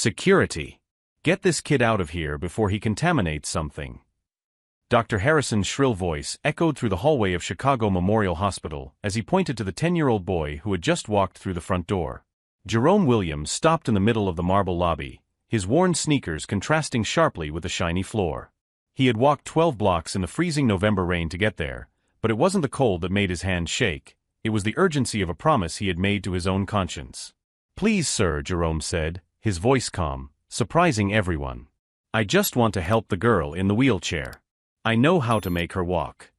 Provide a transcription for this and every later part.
Security. Get this kid out of here before he contaminates something. Dr. Harrison's shrill voice echoed through the hallway of Chicago Memorial Hospital as he pointed to the 10-year-old boy who had just walked through the front door. Jerome Williams stopped in the middle of the marble lobby, his worn sneakers contrasting sharply with the shiny floor. He had walked 12 blocks in the freezing November rain to get there, but it wasn't the cold that made his hands shake, it was the urgency of a promise he had made to his own conscience. "Please, sir," Jerome said, his voice calm, surprising everyone. "I just want to help the girl in the wheelchair. I know how to make her walk."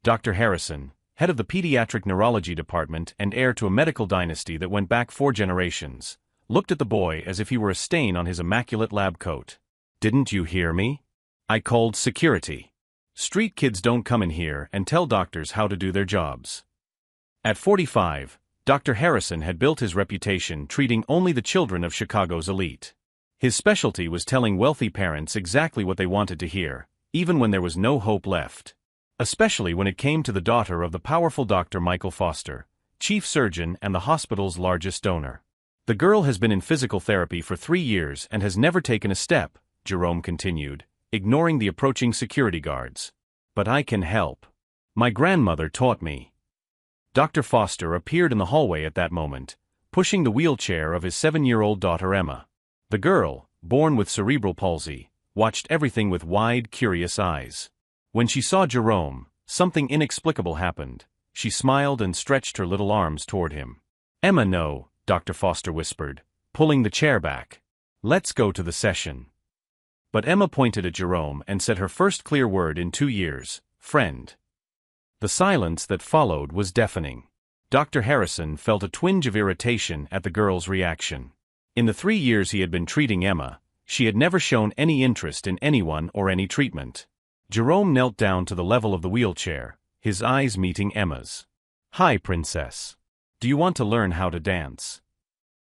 Dr. Harrison, head of the pediatric neurology department and heir to a medical dynasty that went back 4 generations, looked at the boy as if he were a stain on his immaculate lab coat. "Didn't you hear me? I called security. Street kids don't come in here and tell doctors how to do their jobs." At 45, Dr. Harrison had built his reputation treating only the children of Chicago's elite. His specialty was telling wealthy parents exactly what they wanted to hear, even when there was no hope left. Especially when it came to the daughter of the powerful Dr. Michael Foster, chief surgeon and the hospital's largest donor. "The girl has been in physical therapy for 3 years and has never taken a step," Jerome continued, ignoring the approaching security guards. "But I can help. My grandmother taught me." Dr. Foster appeared in the hallway at that moment, pushing the wheelchair of his 7-year-old daughter Emma. The girl, born with cerebral palsy, watched everything with wide, curious eyes. When she saw Jerome, something inexplicable happened. She smiled and stretched her little arms toward him. "Emma, no," Dr. Foster whispered, pulling the chair back. "Let's go to the session." But Emma pointed at Jerome and said her first clear word in 2 years, "Friend." The silence that followed was deafening. Dr. Harrison felt a twinge of irritation at the girl's reaction. In the 3 years he had been treating Emma, she had never shown any interest in anyone or any treatment. Jerome knelt down to the level of the wheelchair, his eyes meeting Emma's. "Hi, princess. Do you want to learn how to dance?"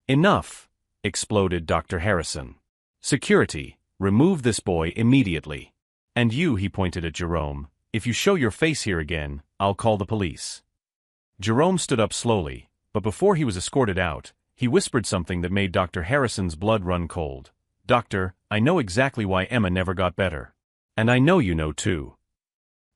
"Enough!" exploded Dr. Harrison. "Security, remove this boy immediately. And you," he pointed at Jerome, "if you show your face here again, I'll call the police." Jerome stood up slowly, but before he was escorted out, he whispered something that made Dr. Harrison's blood run cold. "Doctor, I know exactly why Emma never got better. And I know you know too."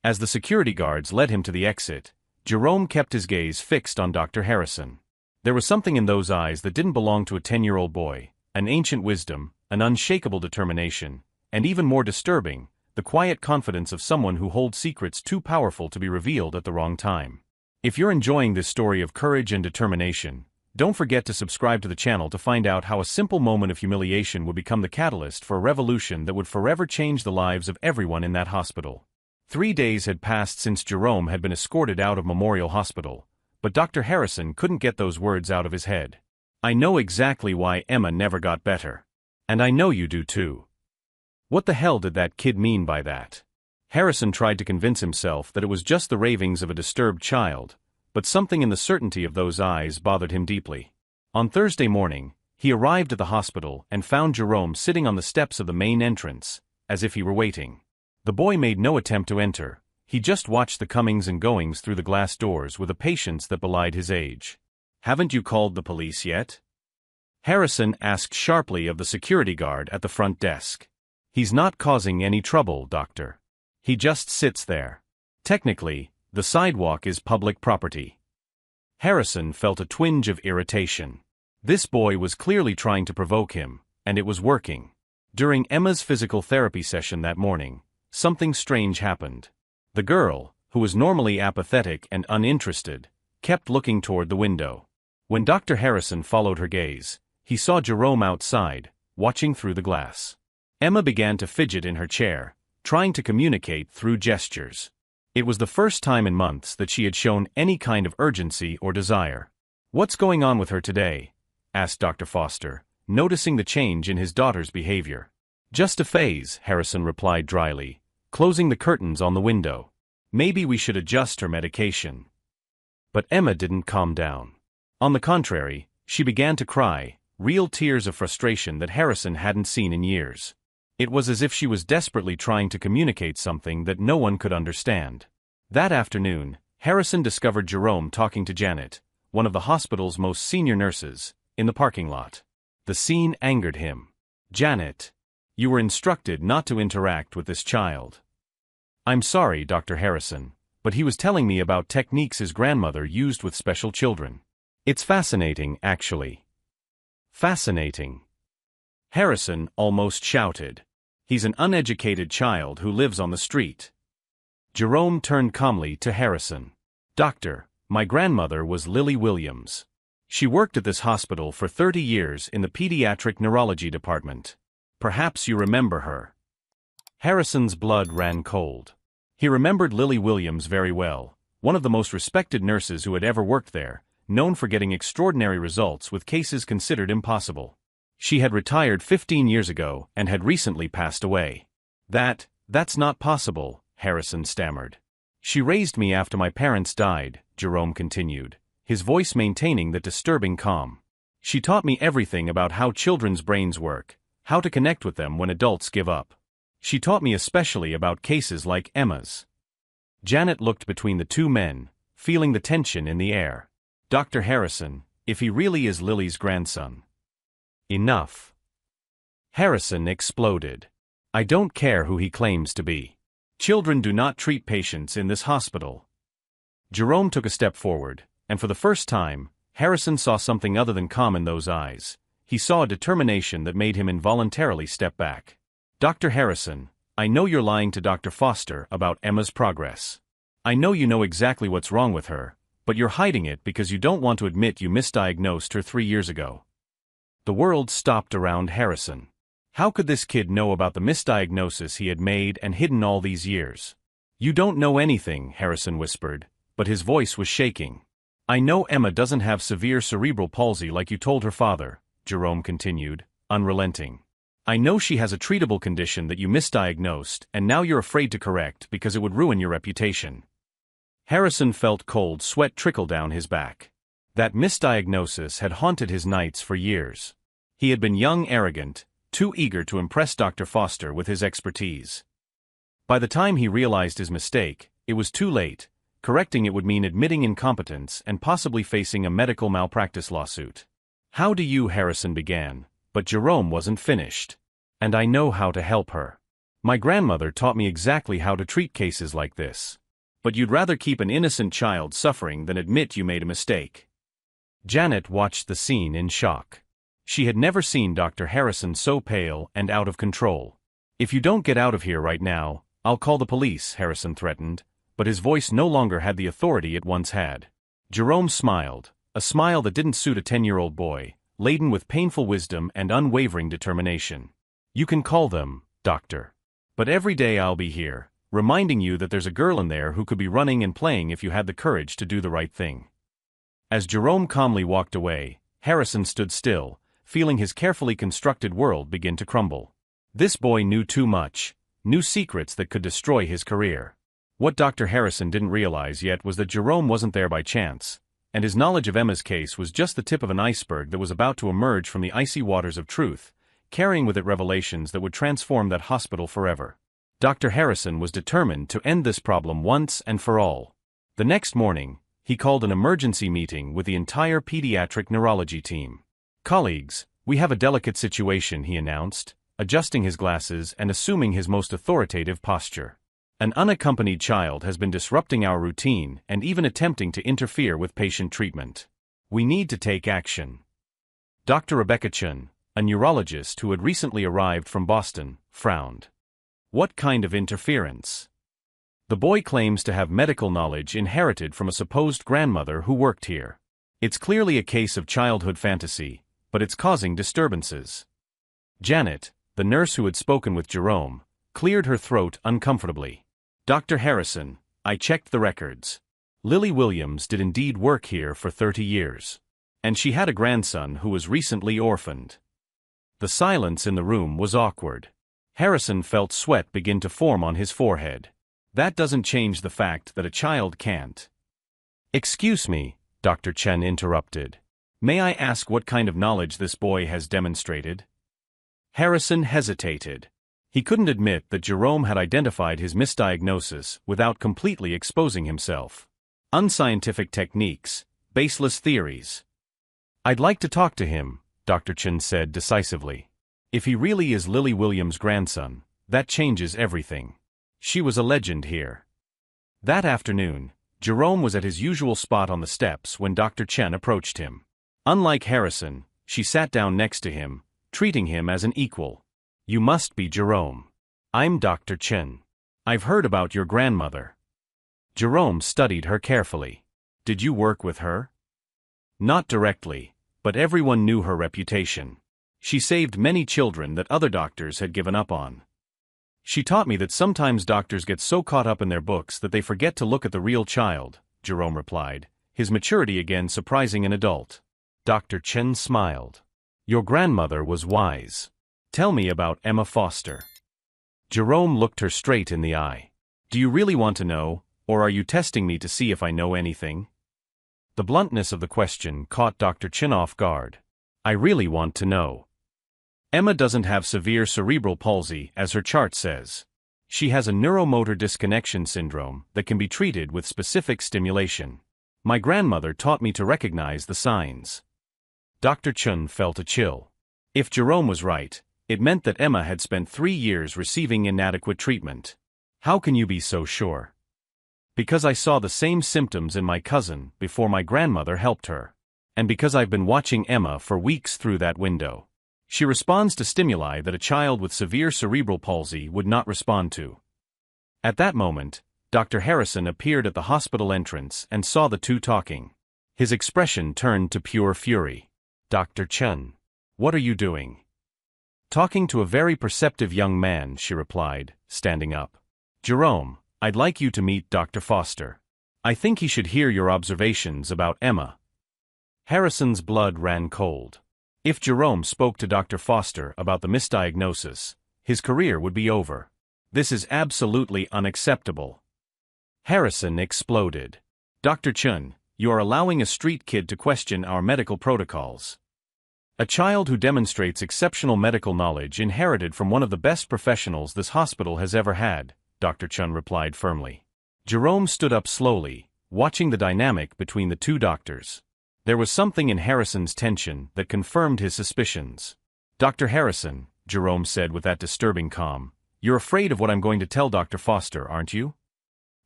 As the security guards led him to the exit, Jerome kept his gaze fixed on Dr. Harrison. There was something in those eyes that didn't belong to a 10-year-old boy, an ancient wisdom, an unshakable determination, and even more disturbing, the quiet confidence of someone who holds secrets too powerful to be revealed at the wrong time. If you're enjoying this story of courage and determination, don't forget to subscribe to the channel to find out how a simple moment of humiliation would become the catalyst for a revolution that would forever change the lives of everyone in that hospital. 3 days had passed since Jerome had been escorted out of Memorial Hospital, but Dr. Harrison couldn't get those words out of his head. "I know exactly why Emma never got better. And I know you do too." What the hell did that kid mean by that? Harrison tried to convince himself that it was just the ravings of a disturbed child, but something in the certainty of those eyes bothered him deeply. On Thursday morning, he arrived at the hospital and found Jerome sitting on the steps of the main entrance, as if he were waiting. The boy made no attempt to enter, he just watched the comings and goings through the glass doors with a patience that belied his age. "Haven't you called the police yet?" Harrison asked sharply of the security guard at the front desk. "He's not causing any trouble, doctor. He just sits there. Technically, the sidewalk is public property." Harrison felt a twinge of irritation. This boy was clearly trying to provoke him, and it was working. During Emma's physical therapy session that morning, something strange happened. The girl, who was normally apathetic and uninterested, kept looking toward the window. When Dr. Harrison followed her gaze, he saw Jerome outside, watching through the glass. Emma began to fidget in her chair, trying to communicate through gestures. It was the first time in months that she had shown any kind of urgency or desire. "What's going on with her today?" asked Dr. Foster, noticing the change in his daughter's behavior. "Just a phase," Harrison replied dryly, closing the curtains on the window. "Maybe we should adjust her medication." But Emma didn't calm down. On the contrary, she began to cry, real tears of frustration that Harrison hadn't seen in years. It was as if she was desperately trying to communicate something that no one could understand. That afternoon, Harrison discovered Jerome talking to Janet, one of the hospital's most senior nurses, in the parking lot. The scene angered him. Janet, you were instructed not to interact with this child. I'm sorry, Dr. Harrison, but he was telling me about techniques his grandmother used with special children. It's fascinating, actually. Fascinating. Harrison almost shouted. He's an uneducated child who lives on the street. Jerome turned calmly to Harrison. Doctor, my grandmother was Lily Williams. She worked at this hospital for 30 years in the pediatric neurology department. Perhaps you remember her. Harrison's blood ran cold. He remembered Lily Williams very well, one of the most respected nurses who had ever worked there, known for getting extraordinary results with cases considered impossible. She had retired 15 years ago and had recently passed away. That's not possible, Harrison stammered. She raised me after my parents died, Jerome continued, his voice maintaining that disturbing calm. She taught me everything about how children's brains work, how to connect with them when adults give up. She taught me especially about cases like Emma's. Janet looked between the two men, feeling the tension in the air. Dr. Harrison, if he really is Lily's grandson. Enough. Harrison exploded. I don't care who he claims to be. Children do not treat patients in this hospital. Jerome took a step forward, and for the first time, Harrison saw something other than calm in those eyes. He saw a determination that made him involuntarily step back. Dr. Harrison, I know you're lying to Dr. Foster about Emma's progress. I know you know exactly what's wrong with her, but you're hiding it because you don't want to admit you misdiagnosed her 3 years ago. The world stopped around Harrison. How could this kid know about the misdiagnosis he had made and hidden all these years? You don't know anything, Harrison whispered, but his voice was shaking. I know Emma doesn't have severe cerebral palsy like you told her father, Jerome continued, unrelenting. I know she has a treatable condition that you misdiagnosed and now you're afraid to correct because it would ruin your reputation. Harrison felt cold sweat trickle down his back. That misdiagnosis had haunted his nights for years. He had been young, arrogant, too eager to impress Dr. Foster with his expertise. By the time he realized his mistake, it was too late. Correcting it would mean admitting incompetence and possibly facing a medical malpractice lawsuit. How do you, Harrison began, but Jerome wasn't finished. And I know how to help her. My grandmother taught me exactly how to treat cases like this. But you'd rather keep an innocent child suffering than admit you made a mistake. Janet watched the scene in shock. She had never seen Dr. Harrison so pale and out of control. If you don't get out of here right now, I'll call the police, Harrison threatened, but his voice no longer had the authority it once had. Jerome smiled, a smile that didn't suit a 10-year-old boy, laden with painful wisdom and unwavering determination. You can call them, Doctor. But every day I'll be here, reminding you that there's a girl in there who could be running and playing if you had the courage to do the right thing. As Jerome calmly walked away, Harrison stood still, feeling his carefully constructed world begin to crumble. This boy knew too much, knew secrets that could destroy his career. What Dr. Harrison didn't realize yet was that Jerome wasn't there by chance, and his knowledge of Emma's case was just the tip of an iceberg that was about to emerge from the icy waters of truth, carrying with it revelations that would transform that hospital forever. Dr. Harrison was determined to end this problem once and for all. The next morning, he called an emergency meeting with the entire pediatric neurology team. Colleagues, we have a delicate situation, he announced, adjusting his glasses and assuming his most authoritative posture. An unaccompanied child has been disrupting our routine and even attempting to interfere with patient treatment. We need to take action. Dr. Rebecca Chun, a neurologist who had recently arrived from Boston, frowned. What kind of interference? The boy claims to have medical knowledge inherited from a supposed grandmother who worked here. It's clearly a case of childhood fantasy, but it's causing disturbances. Janet, the nurse who had spoken with Jerome, cleared her throat uncomfortably. Dr. Harrison, I checked the records. Lily Williams did indeed work here for 30 years. And she had a grandson who was recently orphaned. The silence in the room was awkward. Harrison felt sweat begin to form on his forehead. That doesn't change the fact that a child can't. Excuse me, Dr. Chen interrupted. May I ask what kind of knowledge this boy has demonstrated? Harrison hesitated. He couldn't admit that Jerome had identified his misdiagnosis without completely exposing himself. Unscientific techniques, baseless theories. I'd like to talk to him, Dr. Chen said decisively. If he really is Lily Williams' grandson, that changes everything. She was a legend here. That afternoon, Jerome was at his usual spot on the steps when Dr. Chen approached him. Unlike Harrison, she sat down next to him, treating him as an equal. You must be Jerome. I'm Dr. Chen. I've heard about your grandmother. Jerome studied her carefully. Did you work with her? Not directly, but everyone knew her reputation. She saved many children that other doctors had given up on. She taught me that sometimes doctors get so caught up in their books that they forget to look at the real child, Jerome replied, his maturity again surprising an adult. Dr. Chen smiled. Your grandmother was wise. Tell me about Emma Foster. Jerome looked her straight in the eye. Do you really want to know, or are you testing me to see if I know anything? The bluntness of the question caught Dr. Chen off guard. I really want to know. Emma doesn't have severe cerebral palsy, as her chart says. She has a neuromotor disconnection syndrome that can be treated with specific stimulation. My grandmother taught me to recognize the signs. Dr. Chen felt a chill. If Jerome was right, it meant that Emma had spent 3 years receiving inadequate treatment. How can you be so sure? Because I saw the same symptoms in my cousin before my grandmother helped her. And because I've been watching Emma for weeks through that window. She responds to stimuli that a child with severe cerebral palsy would not respond to. At that moment, Dr. Harrison appeared at the hospital entrance and saw the two talking. His expression turned to pure fury. Dr. Chen, what are you doing? Talking to a very perceptive young man, she replied, standing up. Jerome, I'd like you to meet Dr. Foster. I think he should hear your observations about Emma. Harrison's blood ran cold. If Jerome spoke to Dr. Foster about the misdiagnosis, his career would be over. This is absolutely unacceptable. Harrison exploded. Dr. Chen, you are allowing a street kid to question our medical protocols. A child who demonstrates exceptional medical knowledge inherited from one of the best professionals this hospital has ever had, Dr. Chen replied firmly. Jerome stood up slowly, watching the dynamic between the two doctors. There was something in Harrison's tension that confirmed his suspicions. Dr. Harrison, Jerome said with that disturbing calm, you're afraid of what I'm going to tell Dr. Foster, aren't you?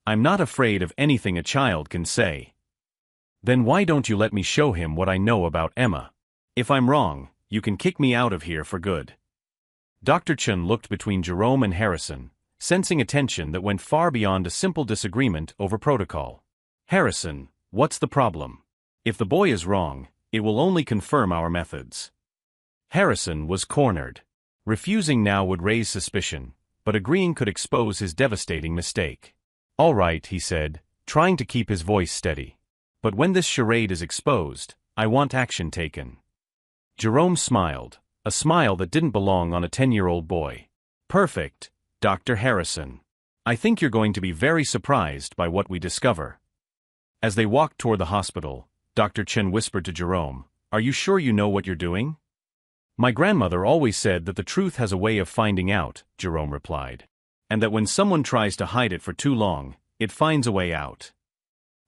I'm not afraid of anything a child can say. Then why don't you let me show him what I know about Emma? If I'm wrong, you can kick me out of here for good. Dr. Chen looked between Jerome and Harrison, sensing a tension that went far beyond a simple disagreement over protocol. Harrison, what's the problem? If the boy is wrong, it will only confirm our methods. Harrison was cornered. Refusing now would raise suspicion, but agreeing could expose his devastating mistake. All right, he said, trying to keep his voice steady. But when this charade is exposed, I want action taken. Jerome smiled, a smile that didn't belong on a 10-year-old boy. Perfect, Dr. Harrison. I think you're going to be very surprised by what we discover. As they walked toward the hospital, Dr. Chen whispered to Jerome, are you sure you know what you're doing? My grandmother always said that the truth has a way of finding out, Jerome replied. And that when someone tries to hide it for too long, it finds a way out.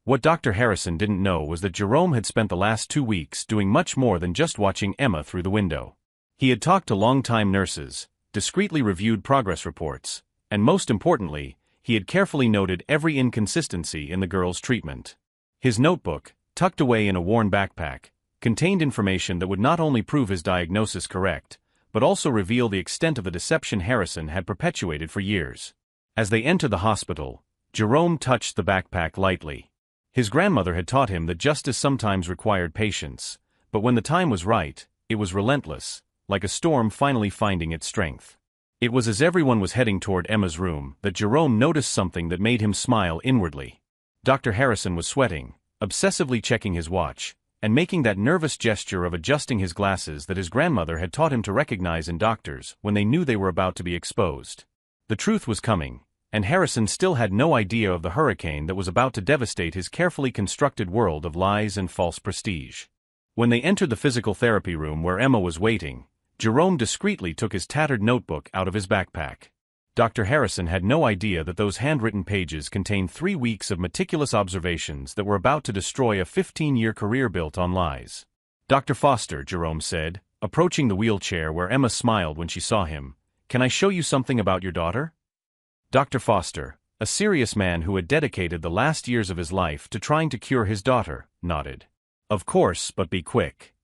What Dr. Harrison didn't know was that Jerome had spent the last 2 weeks doing much more than just watching Emma through the window. He had talked to long-time nurses, discreetly reviewed progress reports, and most importantly, he had carefully noted every inconsistency in the girl's treatment. His notebook, tucked away in a worn backpack, contained information that would not only prove his diagnosis correct, but also reveal the extent of the deception Harrison had perpetuated for years. As they entered the hospital, Jerome touched the backpack lightly. His grandmother had taught him that justice sometimes required patience, but when the time was right, it was relentless, like a storm finally finding its strength. It was as everyone was heading toward Emma's room that Jerome noticed something that made him smile inwardly. Dr. Harrison was sweating, obsessively checking his watch, and making that nervous gesture of adjusting his glasses that his grandmother had taught him to recognize in doctors when they knew they were about to be exposed. The truth was coming, and Harrison still had no idea of the hurricane that was about to devastate his carefully constructed world of lies and false prestige. When they entered the physical therapy room where Emma was waiting, Jerome discreetly took his tattered notebook out of his backpack. Dr. Harrison had no idea that those handwritten pages contained 3 weeks of meticulous observations that were about to destroy a 15-year career built on lies. Dr. Foster, Jerome said, approaching the wheelchair where Emma smiled when she saw him. "Can I show you something about your daughter?" Dr. Foster, a serious man who had dedicated the last years of his life to trying to cure his daughter, nodded. "Of course, but be quick."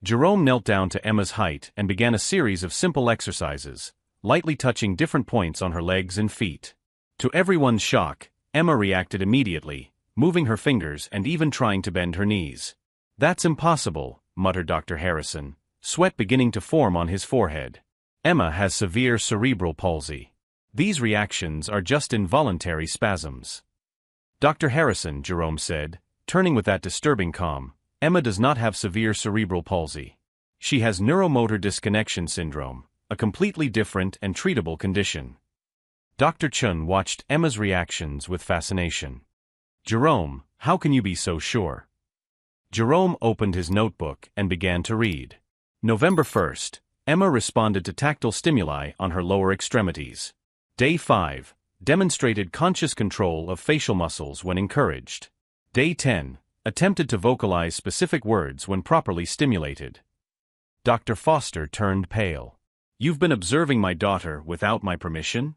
Jerome knelt down to Emma's height and began a series of simple exercises, lightly touching different points on her legs and feet. To everyone's shock, Emma reacted immediately, moving her fingers and even trying to bend her knees. "That's impossible," muttered Dr. Harrison, sweat beginning to form on his forehead. "Emma has severe cerebral palsy. These reactions are just involuntary spasms." "Dr. Harrison," Jerome said, turning with that disturbing calm, "Emma does not have severe cerebral palsy. She has neuromotor disconnection syndrome, a completely different and treatable condition." Dr. Chun watched Emma's reactions with fascination. "Jerome, how can you be so sure?" Jerome opened his notebook and began to read. November 1st, Emma responded to tactile stimuli on her lower extremities. Day 5, demonstrated conscious control of facial muscles when encouraged. Day 10, attempted to vocalize specific words when properly stimulated. Dr. Foster turned pale. "You've been observing my daughter without my permission?"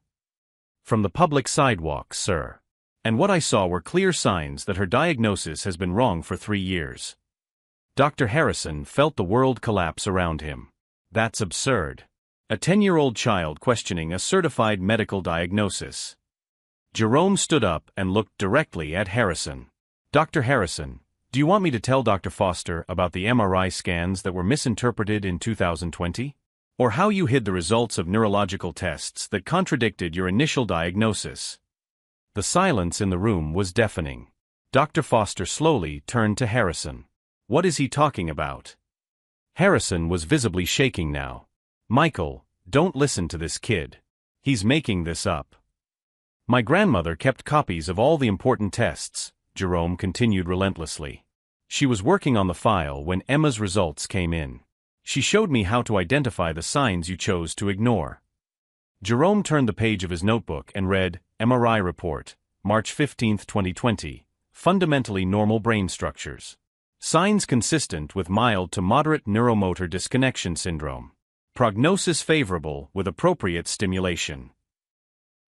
"From the public sidewalk, sir. And what I saw were clear signs that her diagnosis has been wrong for 3 years." Dr. Harrison felt the world collapse around him. That's absurd. A 10-year-old child questioning a certified medical diagnosis. Jerome stood up and looked directly at Harrison. "Dr. Harrison, do you want me to tell Dr. Foster about the MRI scans that were misinterpreted in 2020? Or how you hid the results of neurological tests that contradicted your initial diagnosis?" The silence in the room was deafening. Dr. Foster slowly turned to Harrison. "What is he talking about?" Harrison was visibly shaking now. "Michael, don't listen to this kid. He's making this up." "My grandmother kept copies of all the important tests," Jerome continued relentlessly. "She was working on the file when Emma's results came in. She showed me how to identify the signs you chose to ignore." Jerome turned the page of his notebook and read, "MRI report, March 15, 2020, fundamentally normal brain structures. Signs consistent with mild to moderate neuromotor disconnection syndrome. Prognosis favorable with appropriate stimulation."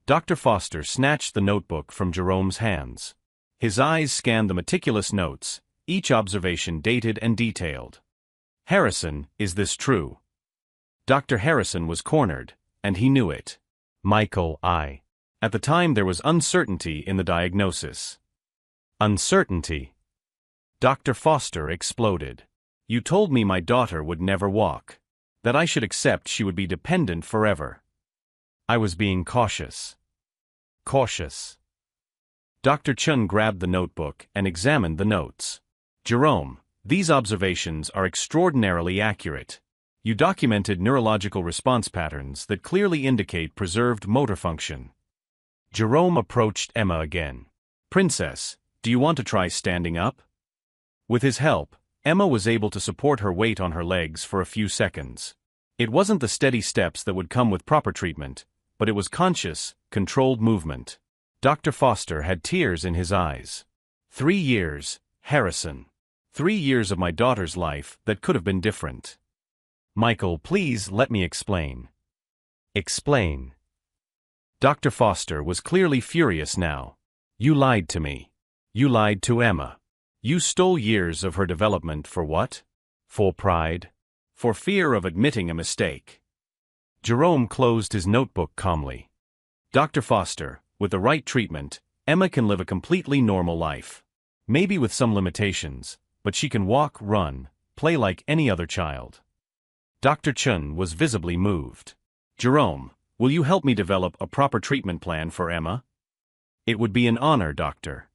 Dr. Foster snatched the notebook from Jerome's hands. His eyes scanned the meticulous notes, each observation dated and detailed. "Harrison, is this true?" Dr. Harrison was cornered, and he knew it. "Michael, At the time there was uncertainty in the diagnosis." "Uncertainty?" Dr. Foster exploded. "You told me my daughter would never walk. That I should accept she would be dependent forever. I was being cautious." "Cautious?" Dr. Chun grabbed the notebook and examined the notes. "Jerome, these observations are extraordinarily accurate. You documented neurological response patterns that clearly indicate preserved motor function." Jerome approached Emma again. "Princess, do you want to try standing up?" With his help, Emma was able to support her weight on her legs for a few seconds. It wasn't the steady steps that would come with proper treatment, but it was conscious, controlled movement. Dr. Foster had tears in his eyes. 3 years, Harrison. 3 years of my daughter's life that could have been different. "Michael, please let me explain." "Explain." Dr. Foster was clearly furious now. "You lied to me. You lied to Emma. You stole years of her development for what? For pride? For fear of admitting a mistake." Jerome closed his notebook calmly. "Dr. Foster, with the right treatment, Emma can live a completely normal life. Maybe with some limitations, but she can walk, run, play like any other child." Dr. Chun was visibly moved. "Jerome, will you help me develop a proper treatment plan for Emma?" "It would be an honor, Doctor."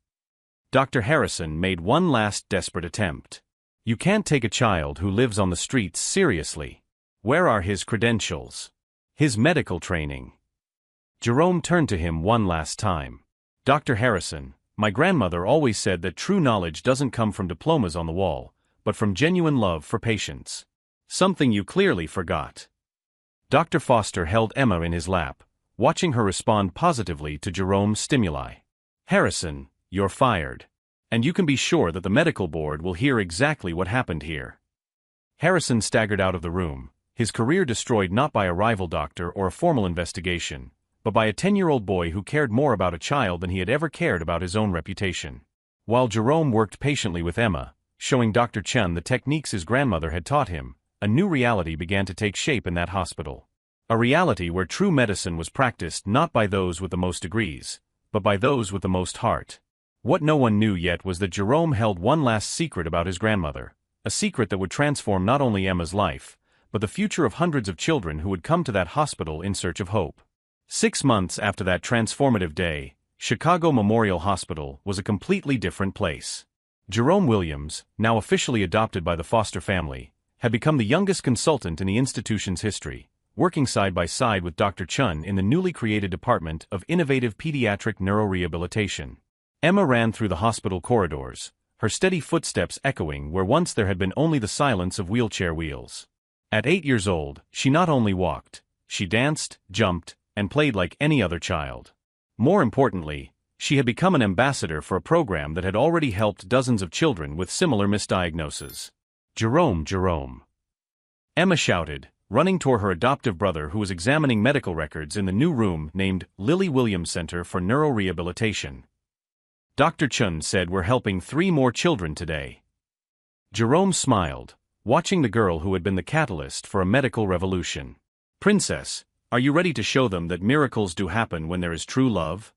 Dr. Harrison made one last desperate attempt. "You can't take a child who lives on the streets seriously. Where are his credentials? His medical training?" Jerome turned to him one last time. "Dr. Harrison, my grandmother always said that true knowledge doesn't come from diplomas on the wall, but from genuine love for patients. Something you clearly forgot." Dr. Foster held Emma in his lap, watching her respond positively to Jerome's stimuli. "Harrison, you're fired. And you can be sure that the medical board will hear exactly what happened here." Harrison staggered out of the room, his career destroyed not by a rival doctor or a formal investigation, but by a 10-year-old boy who cared more about a child than he had ever cared about his own reputation. While Jerome worked patiently with Emma, showing Dr. Chun the techniques his grandmother had taught him, a new reality began to take shape in that hospital. A reality where true medicine was practiced not by those with the most degrees, but by those with the most heart. What no one knew yet was that Jerome held one last secret about his grandmother, a secret that would transform not only Emma's life, but the future of hundreds of children who would come to that hospital in search of hope. 6 months after that transformative day, Chicago Memorial Hospital was a completely different place. Jerome Williams, now officially adopted by the Foster family, had become the youngest consultant in the institution's history, working side by side with Dr. Chun in the newly created Department of Innovative Pediatric Neurorehabilitation. Emma ran through the hospital corridors, her steady footsteps echoing where once there had been only the silence of wheelchair wheels. At 8 years old, she not only walked, she danced, jumped, and played like any other child. More importantly, she had become an ambassador for a program that had already helped dozens of children with similar misdiagnoses. Jerome, Jerome! Emma shouted, running toward her adoptive brother who was examining medical records in the new room named Lily Williams Center for Neurorehabilitation. Dr. Chun said we're helping 3 more children today. Jerome smiled, watching the girl who had been the catalyst for a medical revolution. Princess, are you ready to show them that miracles do happen when there is true love?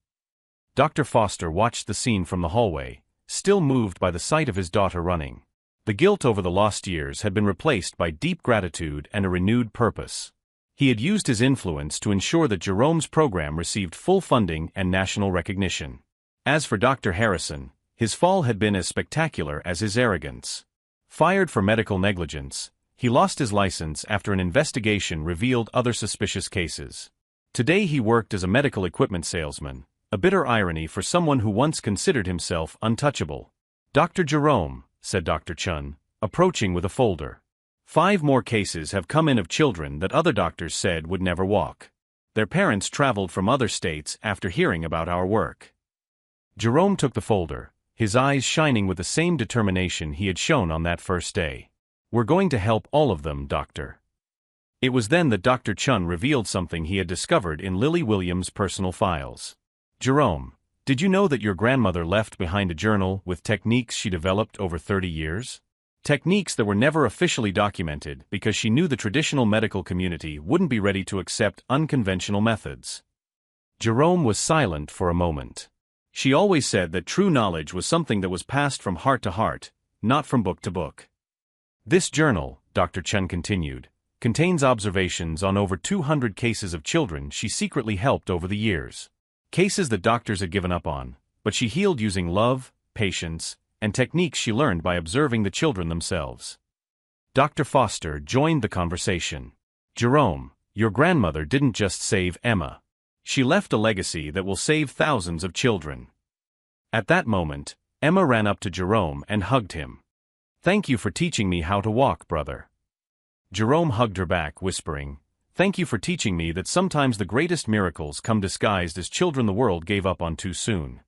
Dr. Foster watched the scene from the hallway, still moved by the sight of his daughter running. The guilt over the lost years had been replaced by deep gratitude and a renewed purpose. He had used his influence to ensure that Jerome's program received full funding and national recognition. As for Dr. Harrison, his fall had been as spectacular as his arrogance. Fired for medical negligence, he lost his license after an investigation revealed other suspicious cases. Today he worked as a medical equipment salesman, a bitter irony for someone who once considered himself untouchable. Dr. Jerome, said Dr. Chun, approaching with a folder. 5 more cases have come in of children that other doctors said would never walk. Their parents traveled from other states after hearing about our work. Jerome took the folder, his eyes shining with the same determination he had shown on that first day. We're going to help all of them, Doctor. It was then that Dr. Chun revealed something he had discovered in Lily Williams' personal files. Jerome, did you know that your grandmother left behind a journal with techniques she developed over 30 years? Techniques that were never officially documented because she knew the traditional medical community wouldn't be ready to accept unconventional methods. Jerome was silent for a moment. She always said that true knowledge was something that was passed from heart to heart, not from book to book. This journal, Dr. Chun continued, contains observations on over 200 cases of children she secretly helped over the years. Cases that doctors had given up on, but she healed using love, patience, and techniques she learned by observing the children themselves. Dr. Foster joined the conversation. Jerome, your grandmother didn't just save Emma. She left a legacy that will save thousands of children. At that moment, Emma ran up to Jerome and hugged him. Thank you for teaching me how to walk, brother. Jerome hugged her back, whispering, thank you for teaching me that sometimes the greatest miracles come disguised as children the world gave up on too soon.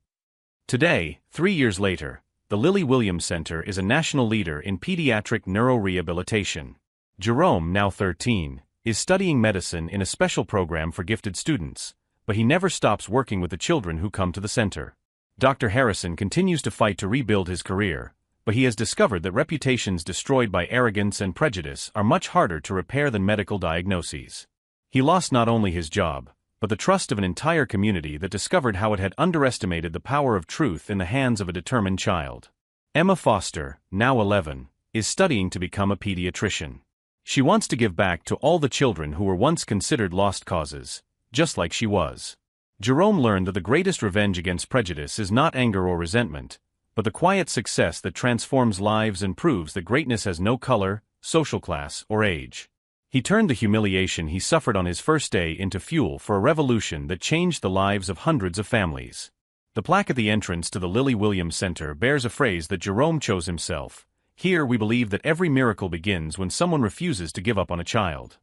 Today, 3 years later, the Lily Williams Center is a national leader in pediatric neurorehabilitation. Jerome, now 13, is studying medicine in a special program for gifted students, but he never stops working with the children who come to the center. Dr. Harrison continues to fight to rebuild his career, but he has discovered that reputations destroyed by arrogance and prejudice are much harder to repair than medical diagnoses. He lost not only his job, but the trust of an entire community that discovered how it had underestimated the power of truth in the hands of a determined child. Emma Foster, now 11, is studying to become a pediatrician. She wants to give back to all the children who were once considered lost causes, just like she was. Jerome learned that the greatest revenge against prejudice is not anger or resentment, but the quiet success that transforms lives and proves that greatness has no color, social class, or age. He turned the humiliation he suffered on his first day into fuel for a revolution that changed the lives of hundreds of families. The plaque at the entrance to the Lily Williams Center bears a phrase that Jerome chose himself. Here we believe that every miracle begins when someone refuses to give up on a child.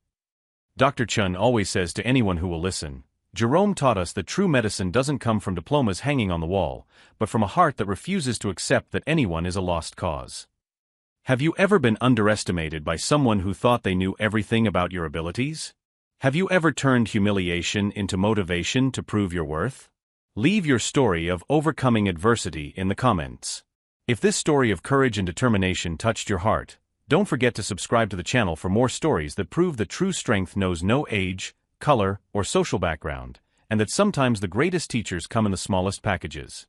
Dr. Chun always says to anyone who will listen, Jerome taught us that true medicine doesn't come from diplomas hanging on the wall, but from a heart that refuses to accept that anyone is a lost cause. Have you ever been underestimated by someone who thought they knew everything about your abilities? Have you ever turned humiliation into motivation to prove your worth? Leave your story of overcoming adversity in the comments. If this story of courage and determination touched your heart, don't forget to subscribe to the channel for more stories that prove that true strength knows no age, color, or social background, and that sometimes the greatest teachers come in the smallest packages.